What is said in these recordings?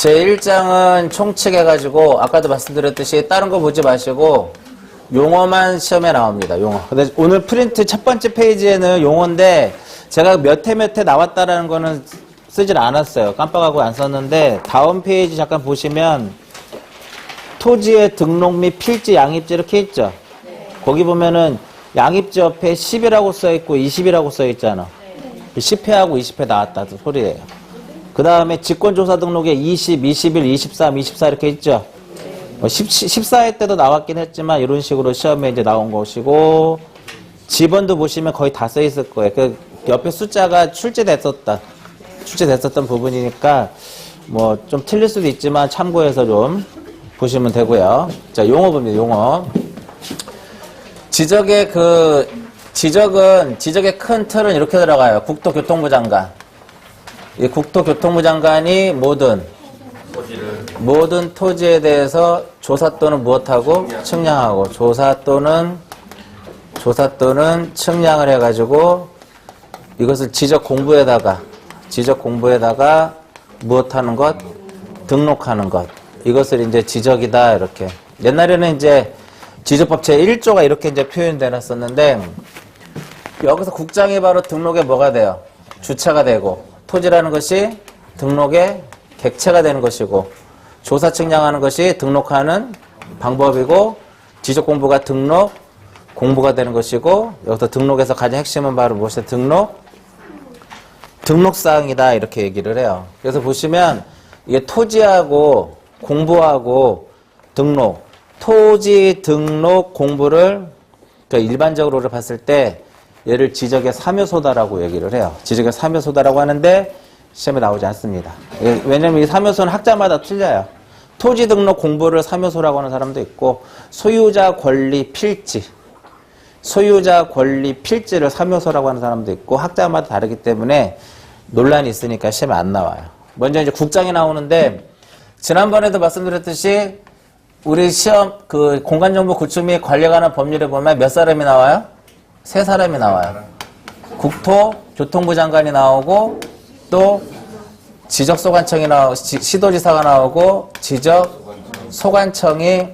제1장은 총칙해가지고 아까도 말씀드렸듯이 다른 거 보지 마시고 용어만 시험에 나옵니다. 용어. 근데 오늘 프린트 첫 번째 페이지에는 용어인데 제가 몇 회 나왔다라는 거는 쓰질 않았어요. 깜빡하고 안 썼는데 다음 페이지 잠깐 보시면 토지의 등록 및 필지, 양입지 이렇게 있죠. 거기 보면은 양입지 옆에 10이라고 써있고 20이라고 써있잖아. 10회하고 20회 나왔다 소리예요. 그 다음에 직권조사 등록에 20, 21, 23, 24 이렇게 있죠. 14회 때도 나왔긴 했지만 이런 식으로 시험에 이제 나온 것이고 지번도 보시면 거의 다 써있을 거예요. 그 옆에 숫자가 출제됐었던 부분이니까 뭐 좀 틀릴 수도 있지만 참고해서 좀 보시면 되고요. 자, 용어 봅니다. 용어. 지적의 큰 틀은 이렇게 들어가요. 국토교통부 장관. 이 국토교통부 장관이 모든 토지에 대해서 조사 또는 무엇하고 측량하고 조사 또는 측량을 해가지고 이것을 지적 공부에다가 무엇하는 것 등록하는 것 이것을 이제 지적이다 이렇게. 옛날에는 이제 지적법 제1조가 이렇게 이제 표현돼 놨었는데 여기서 국장이 바로 등록에 뭐가 돼요? 주체가 되고 토지라는 것이 등록의 객체가 되는 것이고 조사 측량하는 것이 등록하는 방법이고 지적 공부가 등록 공부가 되는 것이고 여기서 등록에서 가장 핵심은 바로 무엇이냐? 등록사항이다 이렇게 얘기를 해요. 그래서 보시면 이게 토지하고 공부하고 등록 토지 등록 공부를 그러니까 일반적으로 봤을 때 얘를 지적의 3요소다라고 얘기를 해요. 지적의 3요소다라고 하는데 시험에 나오지 않습니다. 왜냐면 이 3요소는 학자마다 틀려요. 토지 등록 공부를 3요소라고 하는 사람도 있고 소유자 권리 필지를 3요소라고 하는 사람도 있고 학자마다 다르기 때문에 논란이 있으니까 시험에 안 나와요. 먼저 이제 국장이 나오는데 지난번에도 말씀드렸듯이 우리 시험 그 공간정보 구축 및 관리에 관한 법률에 보면 몇 사람이 나와요? 3사람이 나와요. 국토교통부 장관이 나오고 또 지적소관청이 나오고 시도지사가 나오고 지적소관청이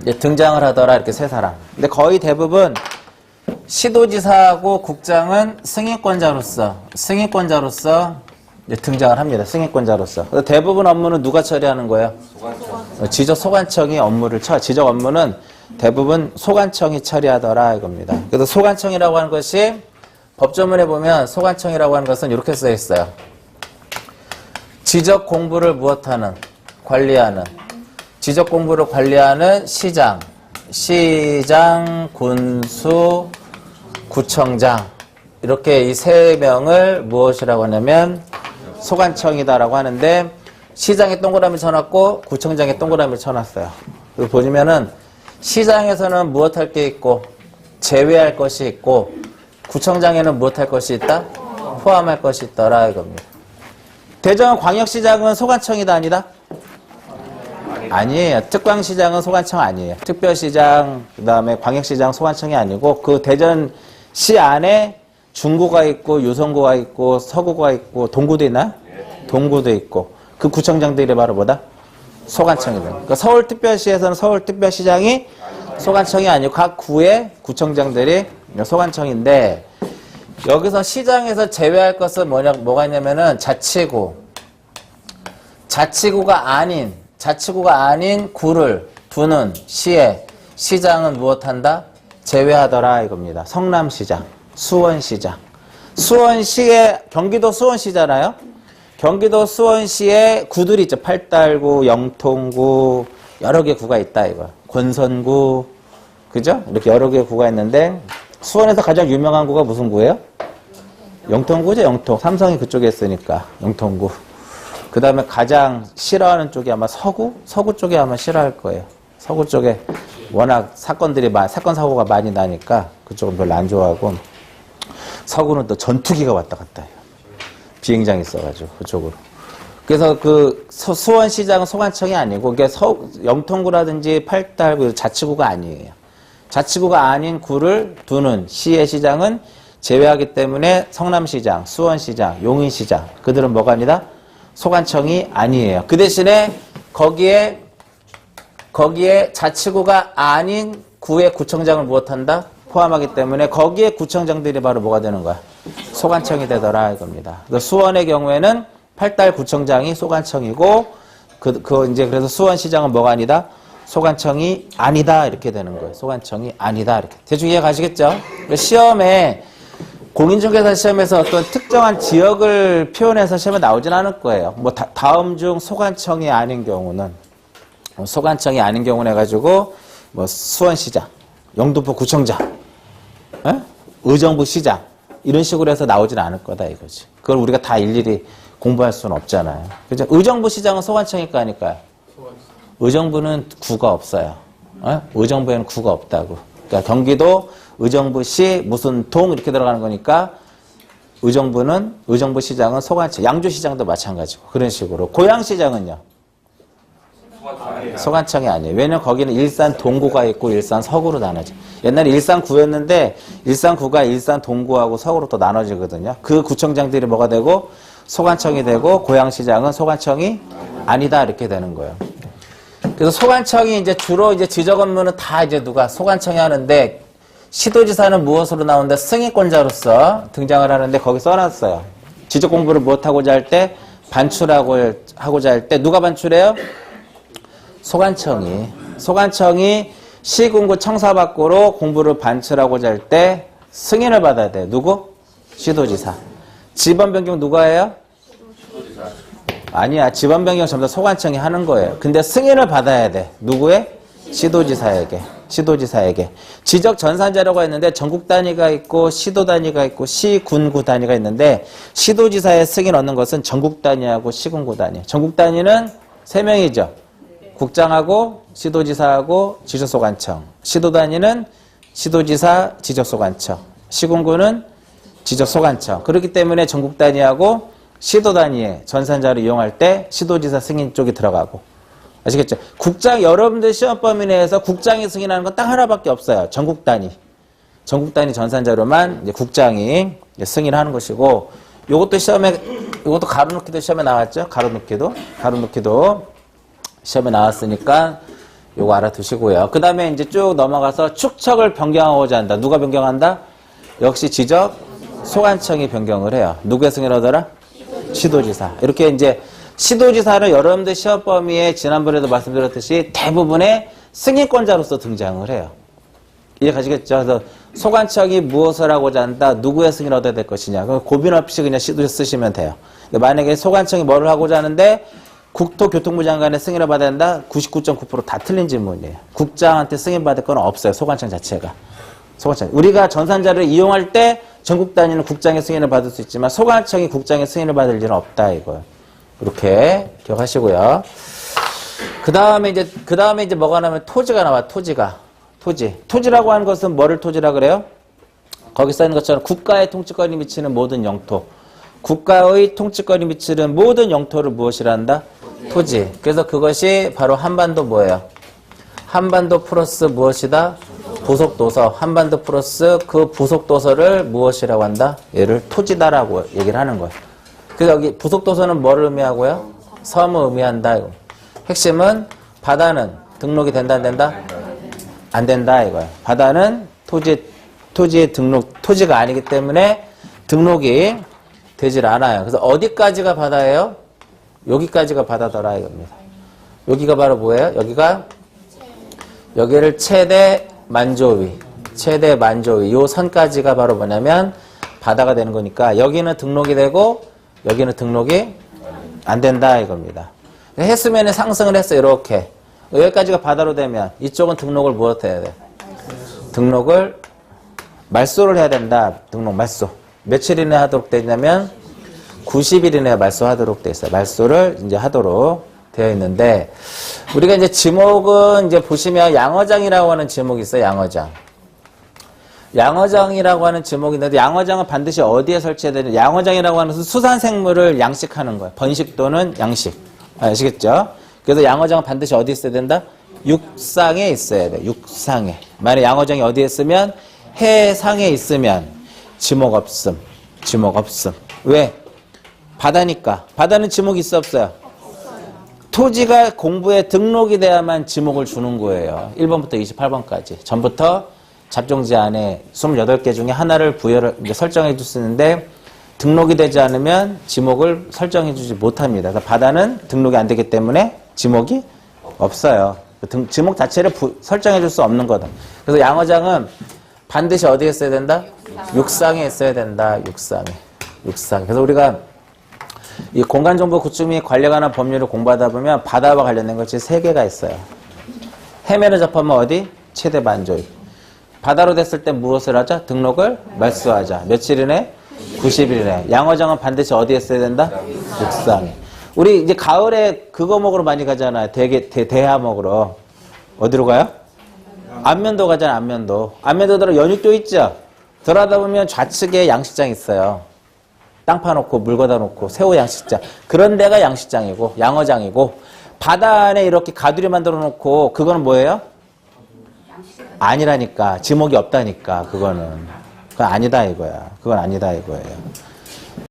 이제 등장을 하더라 이렇게 3사람. 근데 거의 대부분 시도지사하고 국장은 승인권자로서 이제 등장을 합니다. 승인권자로서. 그래서 대부분 업무는 누가 처리하는 거예요? 지적소관청이 업무를 지적 업무는 대부분 소관청이 처리하더라 이겁니다. 그래서 소관청이라고 하는 것이 법조문에 보면 소관청이라고 하는 것은 이렇게 써 있어요. 지적 공부를 무엇하는? 관리하는. 지적 공부를 관리하는 시장, 군수, 구청장 이렇게 이 3명을 무엇이라고 하냐면 소관청이다라고 하는데 시장에 동그라미 쳐놨고 구청장에 동그라미 쳐놨어요. 그리고 보시면은 시장에서는 무엇할 게 있고 제외할 것이 있고 구청장에는 무엇할 것이 있다? 포함할 것이 있더라 이겁니다. 대전광역시장은 소관청이다 아니다? 아니에요. 특광시장은 소관청 아니에요. 특별시장 그다음에 광역시장 소관청이 아니고 그 대전시 안에 중구가 있고 유성구가 있고 서구가 있고 동구도 있나? 동구도 있고 그 구청장들이 바로 뭐다? 소관청이다. 그러니까 서울특별시에서는 서울특별시장이 소관청이 아니고 각 구의 구청장들이 소관청인데 여기서 시장에서 제외할 것은 뭐가 있냐면은 자치구가 아닌 구를 두는 시에 시장은 무엇한다? 제외하더라 이겁니다. 성남시장, 수원시장. 수원시에 경기도 수원시잖아요. 경기도 수원시에 구들이 있죠. 팔달구, 영통구, 여러 개 구가 있다 이거. 권선구, 그죠? 이렇게 여러 개 구가 있는데 수원에서 가장 유명한 구가 무슨 구예요? 영통구죠. 영통. 삼성이 그쪽에 있으니까 영통구. 그 다음에 가장 싫어하는 쪽이 아마 서구 쪽에 아마 싫어할 거예요. 서구 쪽에 워낙 사건 사고가 많이 나니까 그쪽은 별로 안 좋아하고 서구는 또 전투기가 왔다 갔다 해요. 비행장이 있어가지고 그쪽으로. 그래서 그 수원시장은 소관청이 아니고 그게 영통구라든지 팔달구 자치구가 아니에요. 자치구가 아닌 구를 두는 시의 시장은 제외하기 때문에 성남시장, 수원시장, 용인시장 그들은 뭐가 아니다? 소관청이 아니에요. 그 대신에 거기에 자치구가 아닌 구의 구청장을 무엇한다? 포함하기 때문에 거기에 구청장들이 바로 뭐가 되는 거야? 소관청이 되더라 이겁니다. 수원의 경우에는 8달 구청장이 소관청이고 그래서 수원시장은 뭐가 아니다? 소관청이 아니다 이렇게 되는 거예요. 소관청이 아니다 이렇게. 대충 이해 가시겠죠? 시험에 공인중개사 시험에서 어떤 특정한 지역을 표현해서 시험에 나오진 않을 거예요. 뭐 다음 중 소관청이 아닌 경우는 해가지고 뭐 수원시장, 영등포 구청장, 의정부 시장 이런 식으로 해서 나오진 않을 거다 이거지. 그걸 우리가 다 일일이 공부할 수는 없잖아요. 그죠? 의정부 시장은 소관청일까 아닐까요? 의정부는 구가 없어요. 의정부에는 구가 없다고. 그러니까 경기도 의정부시 무슨 동 이렇게 들어가는 거니까 의정부 시장은 소관청, 양주시장도 마찬가지고 그런 식으로. 고양시장은요? 소관청이 아니에요. 왜냐면 거기는 일산 동구가 있고 일산 서구로 나눠져. 옛날에 일산구였는데 일산구가 일산 동구하고 서구로 또 나눠지거든요. 그 구청장들이 뭐가 되고 소관청이 되고 고양시장은 소관청이 아니다 이렇게 되는 거예요. 그래서 소관청이 이제 주로 이제 지적 업무는 다 이제 누가 소관청이 하는데 시도지사는 무엇으로 나오는데 승인권자로서 등장을 하는데 거기 써놨어요. 지적 공부를 무엇하고자 할 때 반출하고자 할 때 누가 반출해요? 소관청이 시군구 청사 밖으로 공부를 반출하고자 할 때 승인을 받아야 돼. 누구? 시도지사. 지번 변경 누가 해요? 시도지사. 아니야. 지번 변경 전부 다 소관청이 하는 거예요. 근데 승인을 받아야 돼. 누구의? 시도지사에게. 지적 전산자료가 있는데 전국 단위가 있고 시도 단위가 있고 시군구 단위가 있는데 시도지사의 승인 얻는 것은 전국 단위하고 시군구 단위. 전국 단위는 3명이죠. 국장하고 시도지사하고 지적소관청. 시도 단위는 시도지사, 지적소관청. 시군구는 지적소관청. 그렇기 때문에 전국 단위하고 시도 단위의 전산자를 이용할 때 시도지사 승인 쪽이 들어가고. 아시겠죠? 국장, 여러분들 시험 범위 내에서 국장이 승인하는 건 딱 하나밖에 없어요. 전국 단위 전산자료만 이제 국장이 승인하는 것이고, 요것도 가로놓기도 시험에 나왔죠? 가로놓기도 시험에 나왔으니까 요거 알아두시고요. 그 다음에 이제 쭉 넘어가서 축척을 변경하고자 한다. 누가 변경한다? 역시 지적 소관청이 변경을 해요. 누구의 승인을 얻어라? 시도지사. 이렇게 이제 시도지사를 여러분들 시험 범위에 지난번에도 말씀드렸듯이 대부분의 승인권자로서 등장을 해요. 이해 가시겠죠? 그래서 소관청이 무엇을 하고자 한다? 누구의 승인을 얻어야 될 것이냐? 그럼 고민 없이 그냥 시도지사 쓰시면 돼요. 근데 만약에 소관청이 뭐를 하고자 하는데 국토교통부 장관의 승인을 받아야 한다? 99.9% 다 틀린 질문이에요. 국장한테 승인받을 건 없어요. 소관청 자체가. 우리가 전산자를 이용할 때 전국 단위는 국장의 승인을 받을 수 있지만 소관청이 국장의 승인을 받을 일은 없다 이거예요. 이렇게 기억하시고요. 그 다음에 이제 뭐가 나오면 토지가 나와. 토지라고 하는 것은 뭐를 토지라 그래요? 거기 써 있는 것처럼 국가의 통치권이 미치는 모든 영토. 국가의 통치권이 미치는 모든 영토를 무엇이라 한다? 토지. 그래서 그것이 바로 한반도 뭐예요? 한반도 플러스 무엇이다? 부속도서. 한반도 플러스 그 부속도서를 무엇이라고 한다? 얘를 토지다라고 얘기를 하는 거예요. 그래서 여기 부속도서는 뭐를 의미하고요? 섬을 의미한다. 이거. 핵심은 바다는 등록이 된다 안 된다? 안 된다 이거예요. 바다는 토지의 토지가 아니기 때문에 등록이 되질 않아요. 그래서 어디까지가 바다예요? 여기까지가 바다더라 이겁니다. 여기가 바로 뭐예요? 여기를 최대 만조위 요 선까지가 바로 뭐냐면 바다가 되는 거니까 여기는 등록이 되고 여기는 등록이 안 된다 이겁니다. 해수면에 상승을 했어요. 이렇게 여기까지가 바다로 되면 이쪽은 등록을 무엇 해야 돼? 등록을 말소를 해야 된다. 등록 말소. 며칠 이내 하도록 되냐면 90일 이내 말소하도록 돼 있어요. 말소를 이제 하도록 되어 있는데 우리가 이제 지목은 이제 보시면 양어장이라고 하는 지목이 있어요. 양어장이라고 하는 지목이 있는데 양어장은 반드시 어디에 설치해야 되냐? 양어장이라고 하는 것은 수산생물을 양식하는 거예요. 번식 또는 양식. 아시겠죠? 그래서 양어장은 반드시 어디 있어야 된다? 육상에 있어야 돼. 육상에. 만약 양어장이 어디에 있으면 해상에 있으면 지목 없음. 왜? 바다니까. 바다는 지목이 있어 없어요? 토지가 공부에 등록이 돼야만 지목을 주는 거예요. 1번부터 28번까지. 전부터 잡종지 안에 28개 중에 하나를 부여를 이제 설정해 주시는데 등록이 되지 않으면 지목을 설정해 주지 못합니다. 그래서 바다는 등록이 안 되기 때문에 지목이 없어요. 지목 자체를 설정해 줄 수 없는 거다. 그래서 양어장은 반드시 어디에 있어야 된다? 육상에 있어야 된다. 육상에. 그래서 우리가 이 공간정보 구축 및 관리에 관한 법률을 공부하다 보면 바다와 관련된 것이 3개가 있어요. 해면을 접하면 어디? 최대 반조입. 바다로 됐을 때 무엇을 하자? 등록을 말소하자. 며칠 이내? 90일 이내. 양어장은 반드시 어디에 써야 된다? 육상에. 우리 이제 가을에 그거 먹으러 많이 가잖아요. 대하 먹으러. 어디로 가요? 안면도 가잖아요. 안면도. 안면도들은 연육도 있죠? 들어가다 보면 좌측에 양식장 있어요. 땅 파놓고 물 걷어 놓고 새우 양식장. 그런 데가 양식장이고 양어장이고 바다 안에 이렇게 가두리 만들어 놓고 그거는 뭐예요? 아니라니까. 지목이 없다니까. 그건 아니다 이거야. 그건 아니다 이거예요.